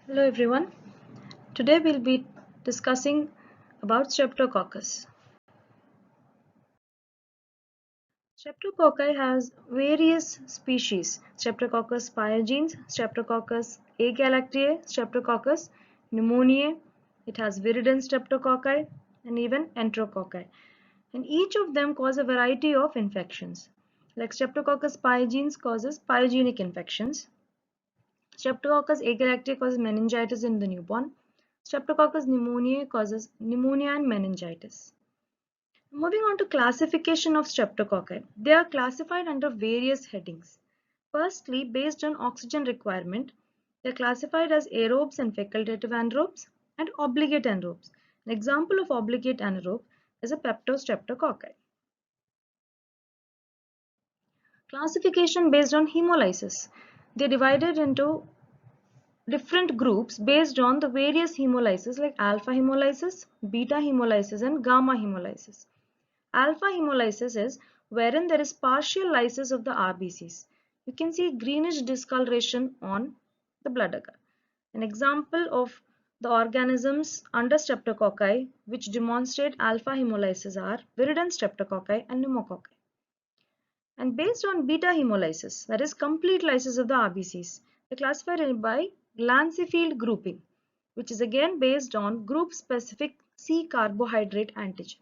Hello everyone. Today we'll be discussing about Streptococcus. Streptococci has various species: Streptococcus pyogenes, Streptococcus agalactiae, Streptococcus pneumoniae. It has viridin streptococci and even enterococci. And each of them cause a variety of infections. Like Streptococcus pyogenes causes pyogenic infections. Streptococcus agalactiae causes meningitis in the newborn. Streptococcus pneumoniae causes pneumonia and meningitis. Moving on to classification of streptococci. They are classified under various headings. Firstly, based on oxygen requirement, they are classified as aerobes and facultative anaerobes and obligate anaerobes. An example of obligate anaerobe is a peptostreptococci. Classification based on hemolysis. They are divided into different groups based on the various hemolysis like alpha hemolysis, beta hemolysis and gamma hemolysis. Alpha hemolysis is wherein there is partial lysis of the RBCs. You can see greenish discoloration on the blood agar. An example of the organisms under streptococci which demonstrate alpha hemolysis are viridin streptococci and pneumococci. And based on beta hemolysis, that is complete lysis of the RBCs, they classified it by Glanzfeld grouping, which is again based on group specific C carbohydrate antigen.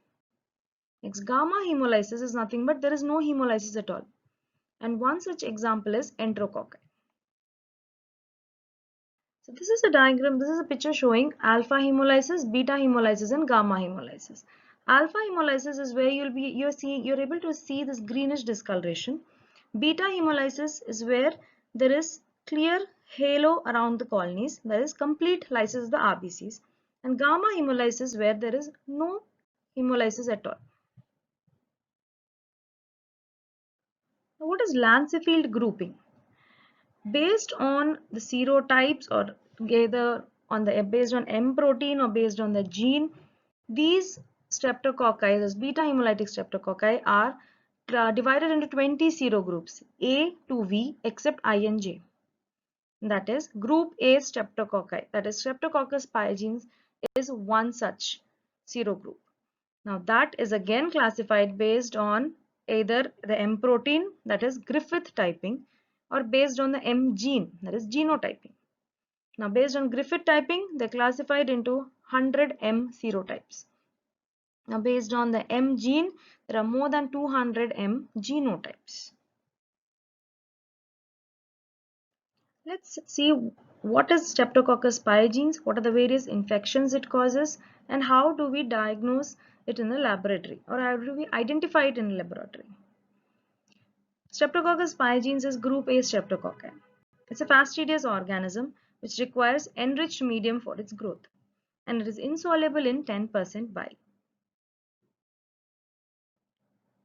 Next, gamma hemolysis is nothing but there is no hemolysis at all. And one such example is enterococci. So this is a diagram, this is a picture showing alpha hemolysis, beta hemolysis and gamma hemolysis. Alpha hemolysis is where you're able to see this greenish discoloration. Beta hemolysis is where there is clear halo around the colonies, that is complete lysis of the RBCs. And gamma hemolysis where there is no hemolysis at all. Now, what is Lanzfeld grouping? Based on the serotypes or together on the based on M protein or based on the gene, these streptococci, those beta hemolytic streptococci are divided into 20 serogroups A to V except I and J. That is group A streptococci, that is Streptococcus pyogenes is one such serogroup. Now that is again classified based on either the M protein, that is Griffith typing, or based on the M gene, that is genotyping. Now based on Griffith typing, they are classified into 100 M serotypes. Now based on the M gene, there are more than 200 M genotypes. Let's see what is Streptococcus pyogenes, what are the various infections it causes, and how do we diagnose it in the laboratory, or how do we identify it in the laboratory. Streptococcus pyogenes is group A streptococci. It's a fastidious organism which requires enriched medium for its growth, and it is insoluble in 10% bile.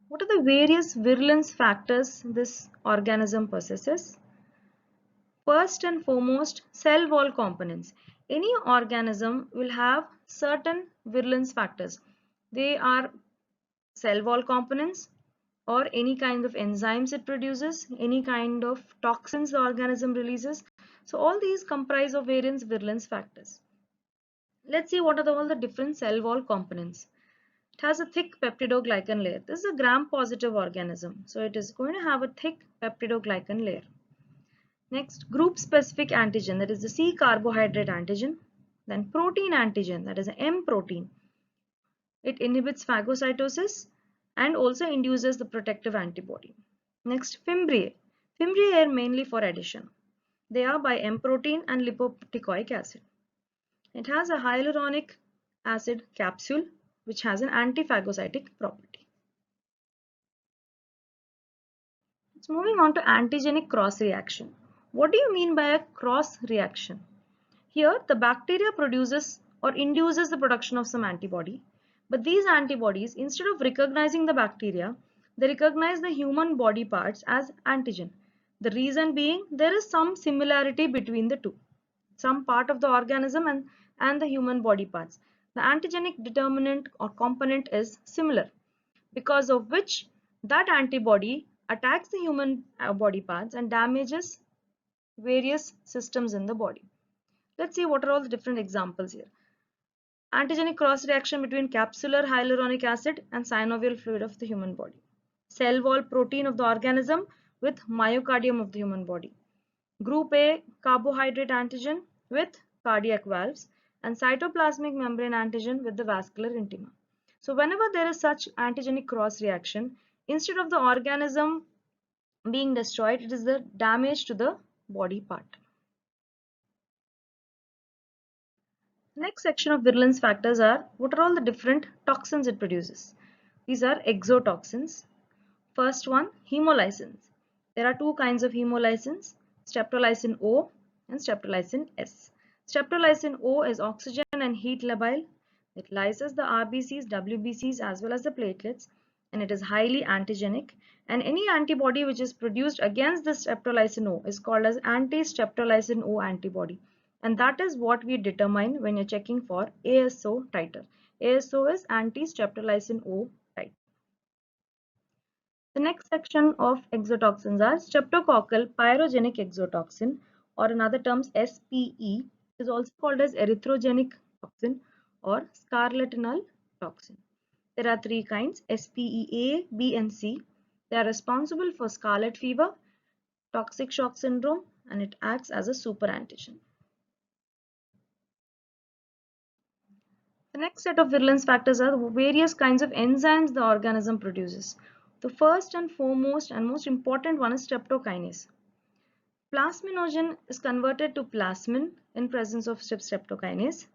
What are the various virulence factors this organism possesses? First and foremost, cell wall components. Any organism will have certain virulence factors. They are cell wall components or any kind of enzymes it produces, any kind of toxins the organism releases. So all these comprise of various virulence factors. Let's see what are all the different cell wall components. It has a thick peptidoglycan layer. This is a gram-positive organism, so it is going to have a thick peptidoglycan layer. Next, group-specific antigen, that is the C carbohydrate antigen. Then protein antigen, that is the M protein. It inhibits phagocytosis and also induces the protective antibody. Next, fimbriae. Fimbriae are mainly for addition. They are by M protein and lipoproteoic acid. It has a hyaluronic acid capsule which has an antiphagocytic property. It's moving on to antigenic cross reaction. What do you mean by a cross reaction? Here the bacteria produces or induces the production of some antibody, but these antibodies, instead of recognizing the bacteria, they recognize the human body parts as antigen. The reason being there is some similarity between the two, some part of the organism and the human body parts. The antigenic determinant or component is similar, because of which that antibody attacks the human body parts and damages various systems in the body. Let's see what are all the different examples here. Antigenic cross reaction between capsular hyaluronic acid and synovial fluid of the human body. Cell wall protein of the organism with myocardium of the human body. Group A carbohydrate antigen with cardiac valves, and cytoplasmic membrane antigen with the vascular intima. So whenever there is such antigenic cross reaction, instead of the organism being destroyed, it is the damage to the body part. Next section of virulence factors are what are all the different toxins it produces. These are exotoxins. First one, hemolysins. There are two kinds of hemolysins, streptolysin O and streptolysin S. Streptolysin O is oxygen and heat labile. It lyses the RBCs, WBCs as well as the platelets, and it is highly antigenic, and any antibody which is produced against this streptolysin O is called as anti-streptolysin O antibody, and that is what we determine when you're checking for ASO titer. ASO is anti-streptolysin O titer. The next section of exotoxins are streptococcal pyrogenic exotoxin, or in other terms SPE, is also called as erythrogenic toxin or scarlatinal toxin. There are three kinds, SPE A, B and C. They are responsible for scarlet fever, toxic shock syndrome, and it acts as a superantigen. The next set of virulence factors are the various kinds of enzymes the organism produces. The first and foremost and most important one is streptokinase. Plasminogen is converted to plasmin in presence of streptokinase.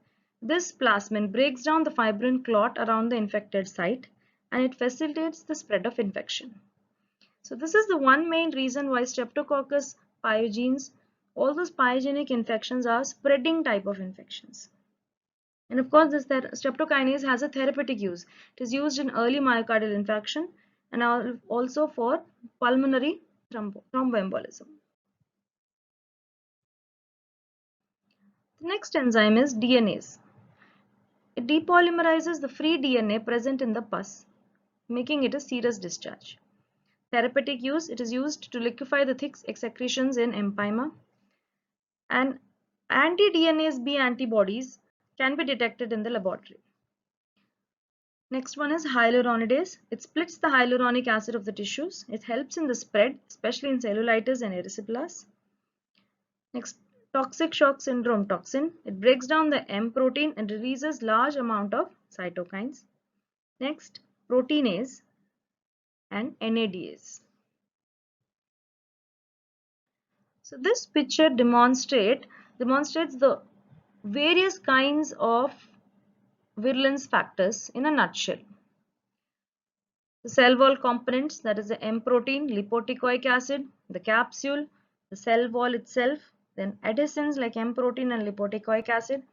This plasmin breaks down the fibrin clot around the infected site, and it facilitates the spread of infection. So this is the one main reason why Streptococcus pyogenes, all those pyogenic infections are spreading type of infections. And of course, this streptokinase has a therapeutic use. It is used in early myocardial infarction and also for pulmonary thromboembolism. The next enzyme is DNase. It depolymerizes the free DNA present in the pus, making it a serous discharge. Therapeutic use, it is used to liquefy the thick excretions in empyema. And anti-DNase B antibodies can be detected in the laboratory. Next one is hyaluronidase. It splits the hyaluronic acid of the tissues. It helps in the spread, especially in cellulitis and erysipelas. Next, toxic shock syndrome toxin. It breaks down the M protein and releases large amount of cytokines. Next, proteinase and NADase. So this picture demonstrates the various kinds of virulence factors in a nutshell. The cell wall components, that is the M protein, lipotecoic acid, the capsule, the cell wall itself, then adhesins like M protein and lipotecoic acid,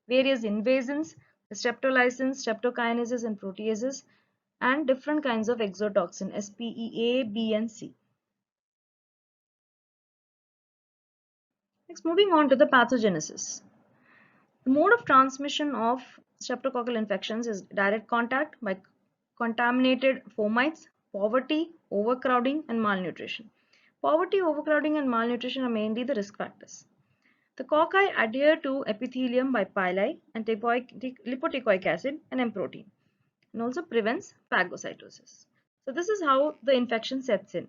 various invasins, the streptolysins, streptokinases and proteases, and different kinds of exotoxin SPE A, B and C. Next, moving on to the pathogenesis. The mode of transmission of streptococcal infections is direct contact by contaminated fomites, poverty, overcrowding and malnutrition. Poverty, overcrowding and malnutrition are mainly the risk factors. The cocci adhere to epithelium by pili and lipotecoic acid and M protein, and also prevents phagocytosis. So this is how the infection sets in.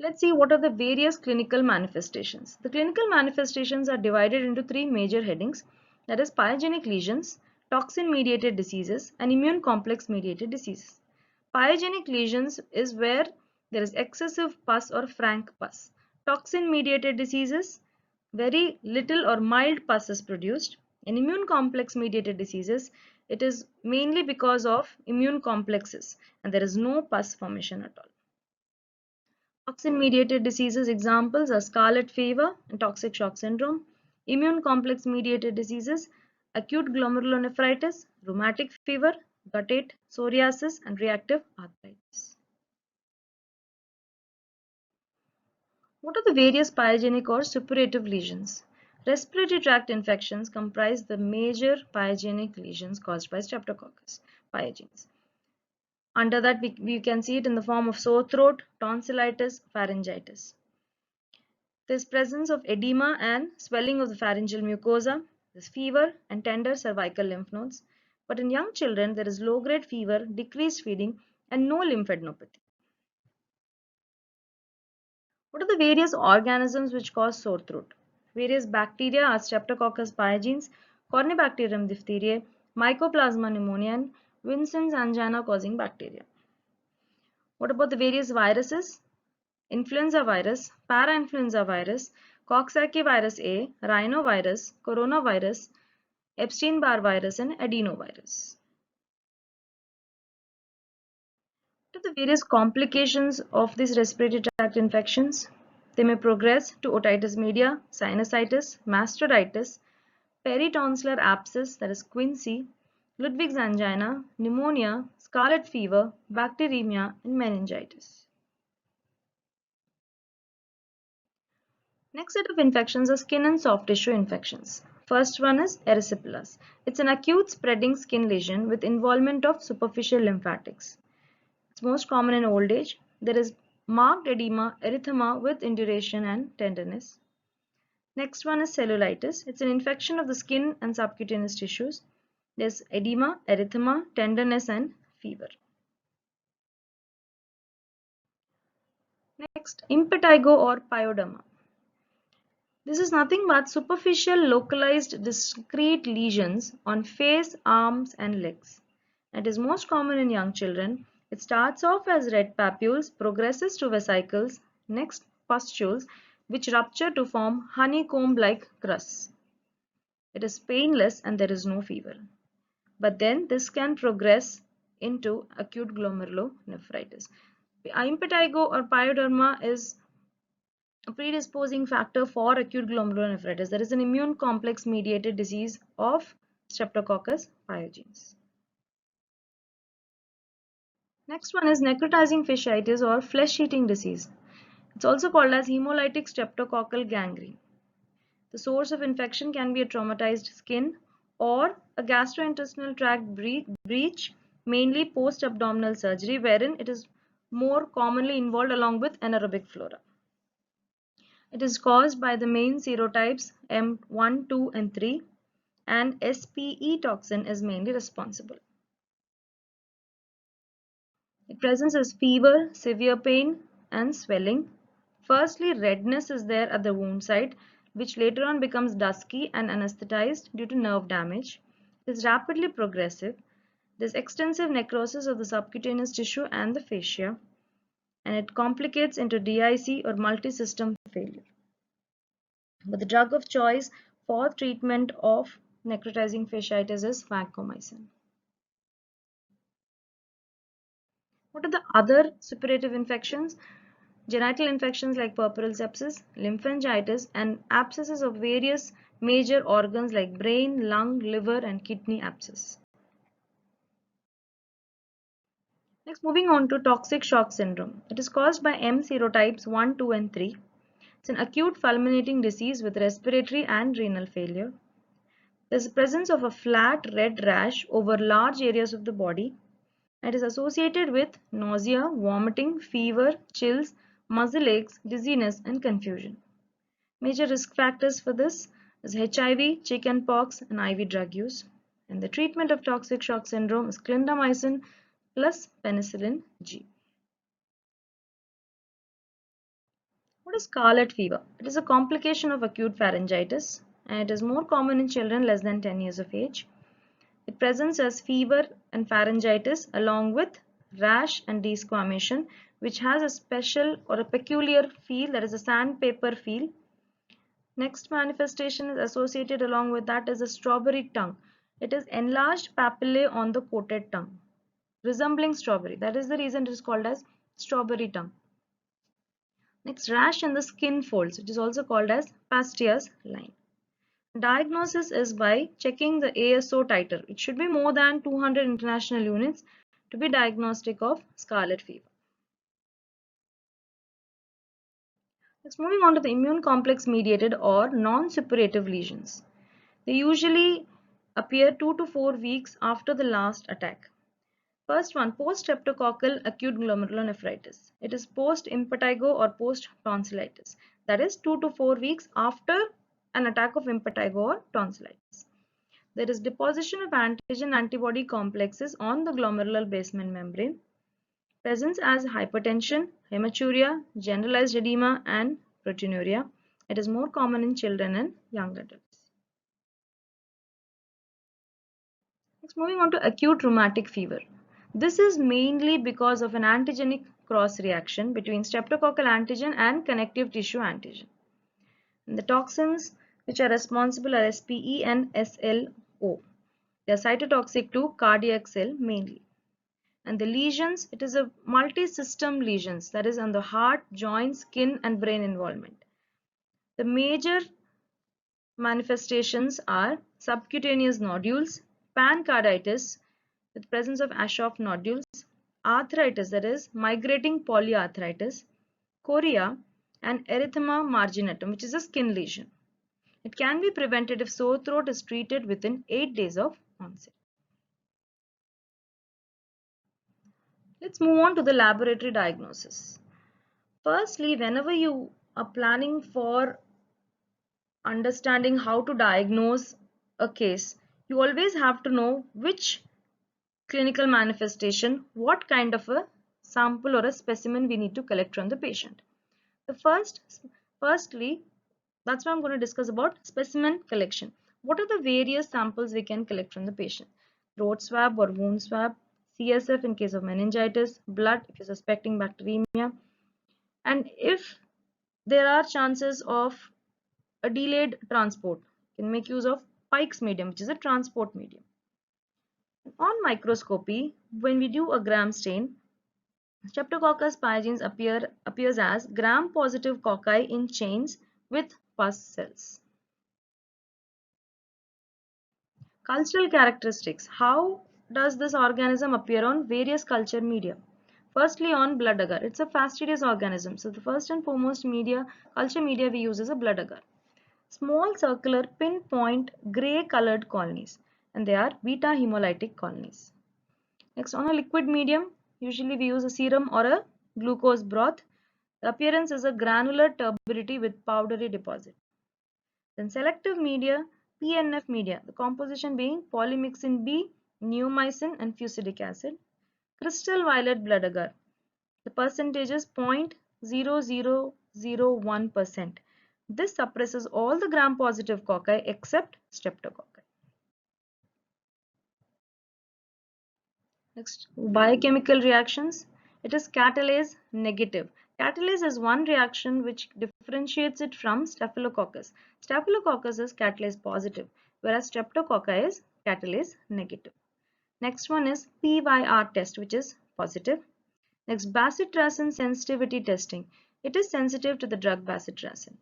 Let's see what are the various clinical manifestations. The clinical manifestations are divided into three major headings, that is pyogenic lesions, toxin mediated diseases and immune complex mediated diseases. Pyogenic lesions is where there is excessive pus or frank pus. Toxin mediated diseases, very little or mild pus is produced. In immune complex mediated diseases, it is mainly because of immune complexes and there is no pus formation at all. Toxin-mediated diseases examples are scarlet fever and toxic shock syndrome. Immune complex mediated diseases, acute glomerulonephritis, rheumatic fever, guttate, psoriasis and reactive arthritis. What are the various pyogenic or suppurative lesions? Respiratory tract infections comprise the major pyogenic lesions caused by Streptococcus pyogenes. Under that, we can see it in the form of sore throat, tonsillitis, pharyngitis. There's presence of edema and swelling of the pharyngeal mucosa. There's fever and tender cervical lymph nodes. But in young children, there is low-grade fever, decreased feeding, and no lymphadenopathy. What are the various organisms which cause sore throat? Various bacteria are Streptococcus pyogenes, Corynebacterium diphtheriae, Mycoplasma pneumoniae, and Vincent's angina causing bacteria. What about the various viruses? Influenza virus, parainfluenza virus, Coxsackie virus A, rhinovirus, coronavirus, Epstein-Barr virus, and adenovirus. What are the various complications of these respiratory tract infections? They may progress to otitis media, sinusitis, mastocytitis, peritonsillar abscess, that is quinsy, Ludwig's angina, pneumonia, scarlet fever, bacteremia, and meningitis. Next set of infections are skin and soft tissue infections. First one is erysipelas. It's an acute spreading skin lesion with involvement of superficial lymphatics. It's most common in old age. There is marked edema, erythema with induration and tenderness. Next one is cellulitis. It's an infection of the skin and subcutaneous tissues. There's edema, erythema, tenderness, and fever. Next, impetigo or pyoderma. This is nothing but superficial localized discrete lesions on face, arms, and legs. It is most common in young children. It starts off as red papules, progresses to vesicles, next pustules, which rupture to form honeycomb-like crusts. It is painless and there is no fever. But then this can progress into acute glomerulonephritis. Impetigo or pyoderma is a predisposing factor for acute glomerulonephritis. There is an immune complex mediated disease of Streptococcus pyogenes. Next one is necrotizing fasciitis or flesh-eating disease. It's also called as hemolytic streptococcal gangrene. The source of infection can be a traumatized skin or a gastrointestinal tract breach, mainly post-abdominal surgery, wherein it is more commonly involved along with anaerobic flora. It is caused by the main serotypes M1, 2, and 3, and SPE toxin is mainly responsible. It presents as fever, severe pain, and swelling. Firstly, redness is there at the wound site, which later on becomes dusky and anesthetized due to nerve damage. It is rapidly progressive. There is extensive necrosis of the subcutaneous tissue and the fascia, and it complicates into DIC or multi-system failure. But the drug of choice for treatment of necrotizing fasciitis is vancomycin. What are the other suppurative infections? Genital infections like puerperal sepsis, lymphangitis, and abscesses of various major organs like brain, lung, liver, and kidney abscess. Next, moving on to toxic shock syndrome. It is caused by M serotypes 1, 2, and 3. It's an acute fulminating disease with respiratory and renal failure. There is the presence of a flat red rash over large areas of the body. It is associated with nausea, vomiting, fever, chills, muscle aches, dizziness, and confusion. Major risk factors for this is HIV, chickenpox, and IV drug use. And the treatment of toxic shock syndrome is clindamycin plus penicillin G. What is scarlet fever? It is a complication of acute pharyngitis and it is more common in children less than 10 years of age. It presents as fever and pharyngitis along with rash and desquamation, which has a special or a peculiar feel, that is a sandpaper feel. Next manifestation is associated along with that is a strawberry tongue. It is enlarged papillae on the coated tongue, resembling strawberry. That is the reason it is called as strawberry tongue. Next, rash in the skin folds. It is also called as Pastia's line. Diagnosis is by checking the ASO titer. It should be more than 200 international units to be diagnostic of scarlet fever. Next, moving on to the immune complex mediated or non-suppurative lesions. They usually appear 2 to 4 weeks after the last attack. First one, post-streptococcal acute glomerulonephritis. It is post-impetigo or post-tonsillitis. that is 2 to 4 weeks after an attack of impetigo or tonsillitis. There is deposition of antigen antibody complexes on the glomerular basement membrane, presence as hypertension, hematuria, generalized edema, and proteinuria. It is more common in children and young adults. Next, moving on to acute rheumatic fever. This is mainly because of an antigenic cross reaction between streptococcal antigen and connective tissue antigen. And the toxins which are responsible are SPE and SLO. They are cytotoxic to cardiac cell mainly. And the lesions, it is a multi-system lesions, that is on the heart, joint, skin and brain involvement. The major manifestations are subcutaneous nodules, pancarditis with presence of Aschoff nodules, arthritis, that is migrating polyarthritis, chorea, and erythema marginatum, which is a skin lesion. It can be prevented if sore throat is treated within 8 days of onset. Let's move on to the laboratory diagnosis. Firstly, whenever you are planning for understanding how to diagnose a case, you always have to know which clinical manifestation, what kind of a sample or a specimen we need to collect from the patient. Firstly, that's what I'm going to discuss about specimen collection. What are the various samples we can collect from the patient? Throat swab or wound swab, CSF in case of meningitis, blood if you're suspecting bacteremia, and if there are chances of a delayed transport, you can make use of Pike's medium, which is a transport medium. On microscopy, when we do a gram stain, Streptococcus pyogenes appears as gram-positive cocci in chains with pus cells. Cultural characteristics. How does this organism appear on various culture media? Firstly, on blood agar. It's a fastidious organism. So the first and foremost culture media we use is a blood agar. Small circular pinpoint grey colored colonies, and they are beta hemolytic colonies. Next, on a liquid medium, usually we use a serum or a glucose broth. The appearance is a granular turbidity with powdery deposit. Then selective media, PNF media, the composition being polymyxin B, neomycin and fusidic acid. Crystal violet blood agar. The percentage is 0.0001%. This suppresses all the gram-positive cocci except streptococci. Next, biochemical reactions. It is catalase negative. Catalase is one reaction which differentiates it from staphylococcus. Staphylococcus is catalase positive, whereas streptococci is catalase negative. Next one is PYR test, which is positive. Next, bacitracin sensitivity testing. It is sensitive to the drug bacitracin.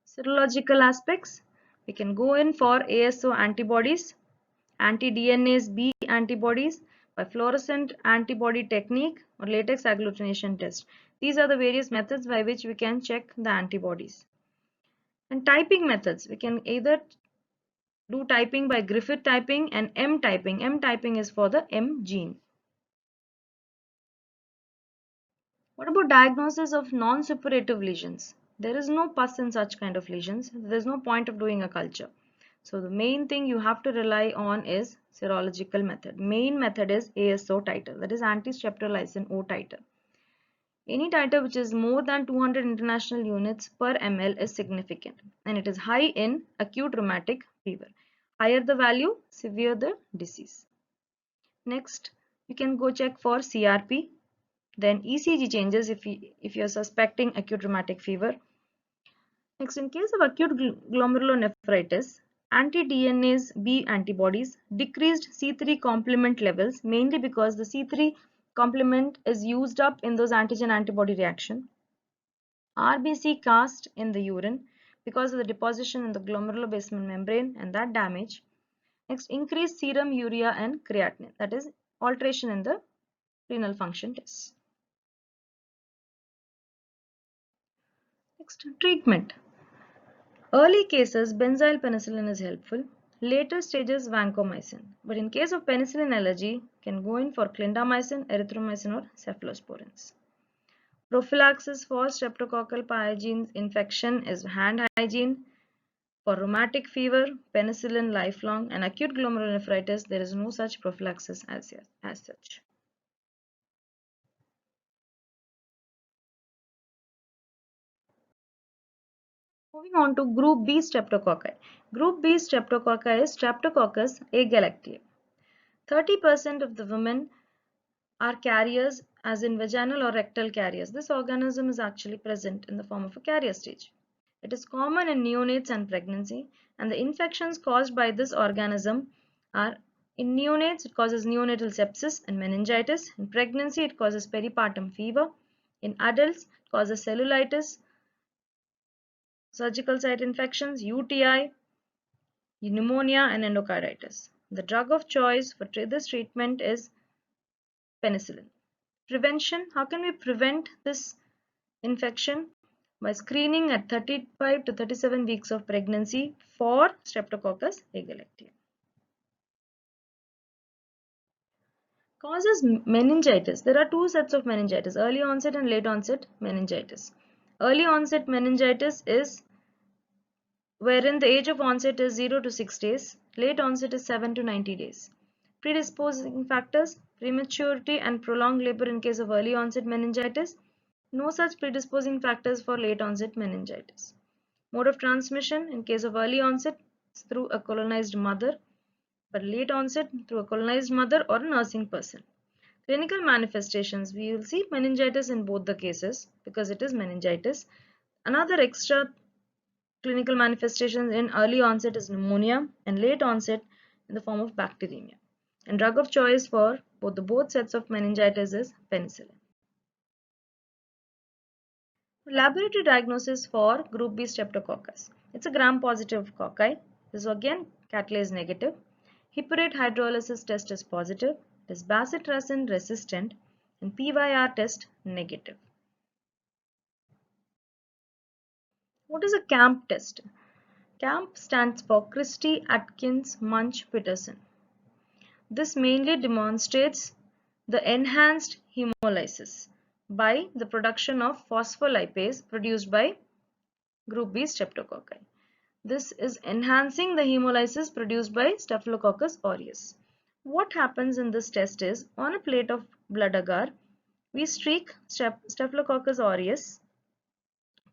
Serological aspects. We can go in for ASO antibodies, anti-DNase B antibodies, by fluorescent antibody technique or latex agglutination test. These are the various methods by which we can check the antibodies. And typing methods. We can either do typing by Griffith typing and M typing. M typing is for the M gene. What about diagnosis of non-suppurative lesions? There is no pus in such kind of lesions. There is no point of doing a culture. So the main thing you have to rely on is serological method. Main method is ASO titer, that is anti-streptolysin O titer. Any titer which is more than 200 international units per ml is significant, and it is high in acute rheumatic fever. Higher the value, severe the disease. Next, you can go check for CRP. Then ECG changes if you are suspecting acute rheumatic fever. Next, in case of acute glomerulonephritis, anti-DNase B antibodies decreased C3 complement levels, mainly because the C3 complement is used up in those antigen antibody reaction. RBC cast in the urine because of the deposition in the glomerular basement membrane and that damage. Next, increased serum urea and creatinine, that is alteration in the renal function tests. Next, treatment. Early cases, benzyl penicillin is helpful. Later stages, vancomycin. But in case of penicillin allergy, can go in for clindamycin, erythromycin or cephalosporins. Prophylaxis for streptococcal pyogenes infection is hand hygiene. For rheumatic fever, penicillin lifelong, and acute glomerulonephritis, there is no such prophylaxis as such. Moving on to group B streptococci. Group B streptococci is Streptococcus agalactiae. 30% of the women are carriers, as in vaginal or rectal carriers. This organism is actually present in the form of a carrier stage. It is common in neonates and pregnancy, and the infections caused by this organism are: in neonates it causes neonatal sepsis and meningitis. In pregnancy it causes peripartum fever. In adults it causes cellulitis, surgical site infections, UTI, pneumonia, and endocarditis. The drug of choice for this treatment is penicillin. Prevention: how can we prevent this infection? By screening at 35 to 37 weeks of pregnancy for Streptococcus agalactiae. Causes meningitis. There are two sets of meningitis: early onset and late onset meningitis. Early onset meningitis is wherein the age of onset is 0 to 6 days, late onset is 7 to 90 days. Predisposing factors: prematurity and prolonged labor in case of early onset meningitis. No such predisposing factors for late onset meningitis. Mode of transmission: in case of early onset it's through a colonized mother, but late onset through a colonized mother or a nursing person. Clinical manifestations: we will see meningitis in both the cases because it is meningitis. Another extra clinical manifestations in early onset is pneumonia, and late onset in the form of bacteremia. And drug of choice for both sets of meningitis is penicillin. Laboratory diagnosis for group B streptococcus. It's a gram-positive cocci. This is again catalase negative. Heparate hydrolysis test is positive. It is bacitracin resistant, and PYR test negative. What is a CAMP test? CAMP stands for Christie Atkins Munch Peterson. This mainly demonstrates the enhanced hemolysis by the production of phospholipase produced by group B streptococci. This is enhancing the hemolysis produced by Staphylococcus aureus. What happens in this test is, on a plate of blood agar, we streak Staphylococcus aureus.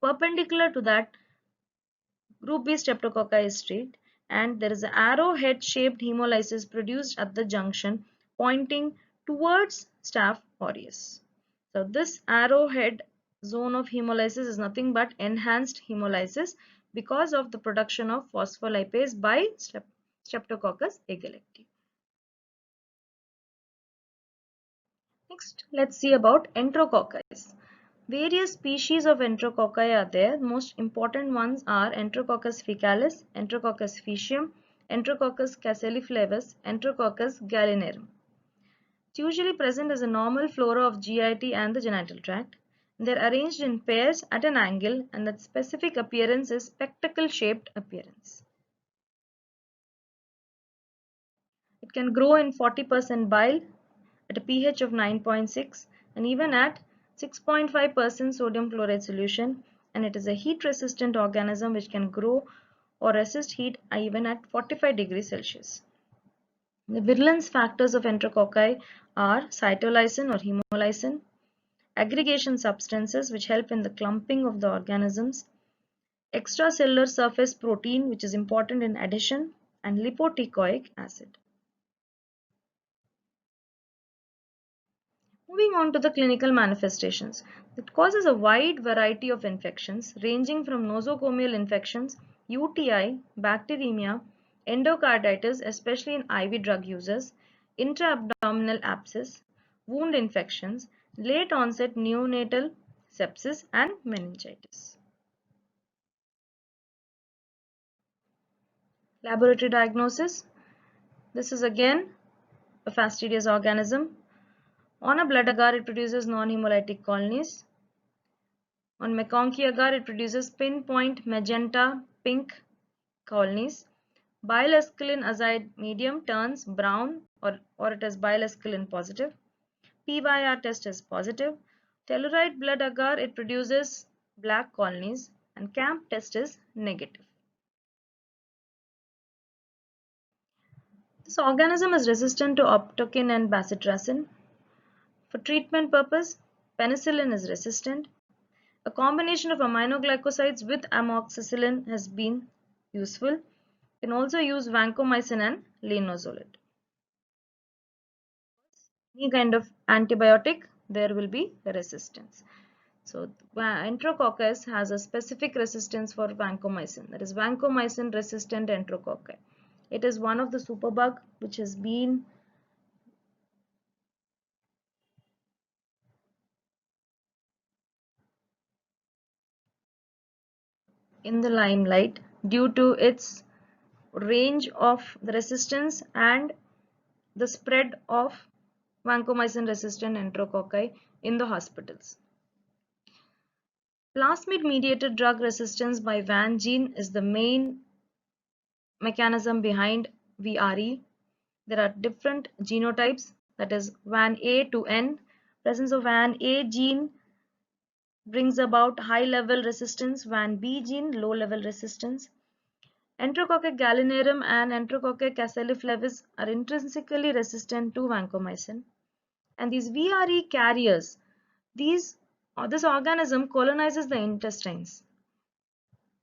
Perpendicular to that, group B streptococci is streaked, and there is an arrowhead shaped hemolysis produced at the junction pointing towards Staph aureus. So this arrowhead zone of hemolysis is nothing but enhanced hemolysis because of the production of phospholipase by Streptococcus agalactiae. Next, let's see about enterococci. Various species of enterococci are there. Most important ones are Enterococcus faecalis, Enterococcus faecium, Enterococcus caseliflavus, Enterococcus gallinarum. It's usually present as a normal flora of GIT and the genital tract. They are arranged in pairs at an angle, and the specific appearance is spectacle-shaped appearance. It can grow in 40% bile at a pH of 9.6 and even at 6.5% sodium chloride solution, and it is a heat-resistant organism which can grow or resist heat even at 45 degrees Celsius. The virulence factors of enterococci are cytolysin or hemolysin, aggregation substances which help in the clumping of the organisms, extracellular surface protein which is important in addition, and lipotecoic acid. Moving on to the clinical manifestations. It causes a wide variety of infections ranging from nosocomial infections, UTI, bacteremia, endocarditis, especially in IV drug users, intra-abdominal abscess, wound infections, late onset neonatal sepsis, and meningitis. Laboratory diagnosis. This is again a fastidious organism. On a blood agar, it produces non-hemolytic colonies. On McConkey agar, it produces pinpoint magenta pink colonies. Bile escalin azide medium turns brown or it is bile escalin positive. PYR test is positive. Telluride blood agar, it produces black colonies, and CAMP test is negative. This organism is resistant to optokin and bacitracin. For treatment purpose, penicillin is resistant. A combination of aminoglycosides with amoxicillin has been useful. You can also use vancomycin and linezolid. Any kind of antibiotic, there will be resistance. So Enterococcus has a specific resistance for vancomycin, that is vancomycin resistant enterococci. It is one of the superbug which has been in the limelight due to its range of the resistance and the spread of vancomycin resistant enterococci in the hospitals. Plasmid mediated drug resistance by VAN gene is the main mechanism behind VRE. There are different genotypes, that is VAN A to N. Presence of VAN A gene brings about high level resistance, VAN B gene low level resistance. Enterococcus gallinarum and Enterococcus casselliflavis are intrinsically resistant to vancomycin. And these VRE carriers, this organism colonizes the intestines.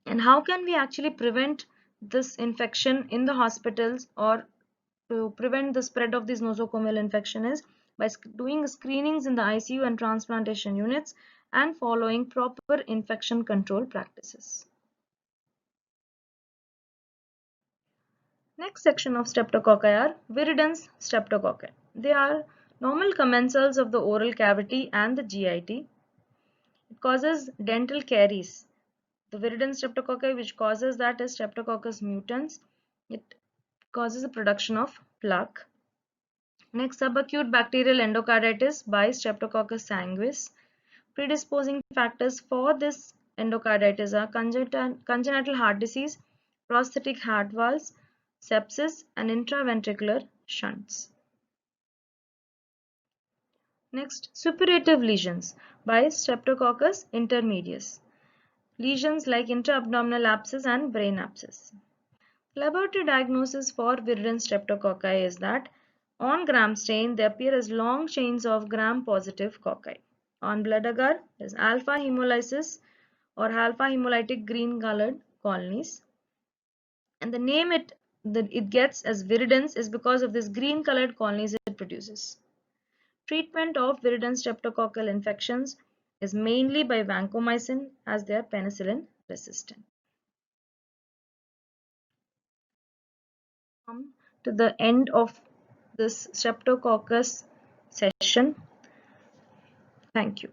And how can we actually prevent this infection in the hospitals, or to prevent the spread of this nosocomial infection, is by doing screenings in the ICU and transplantation units and following proper infection control practices. Next section of streptococci are viridans streptococci. They are normal commensals of the oral cavity and the GIT. It causes dental caries. The viridans streptococci which causes that is Streptococcus mutans. It causes the production of plaque. Next, subacute bacterial endocarditis by Streptococcus sanguis. Predisposing factors for this endocarditis are congenital heart disease, prosthetic heart valves, sepsis, and intraventricular shunts. Next, suppurative lesions by Streptococcus intermedius. Lesions like intra-abdominal abscess and brain abscess. Laboratory diagnosis for viridans streptococci is that on gram stain they appear as long chains of gram-positive cocci. On blood agar is alpha hemolysis or alpha hemolytic green-colored colonies. And the name it gets as viridans is because of this green-colored colonies it produces. Treatment of viridans streptococcal infections is mainly by vancomycin as they are penicillin resistant. Come to the end of this streptococcus session. Thank you.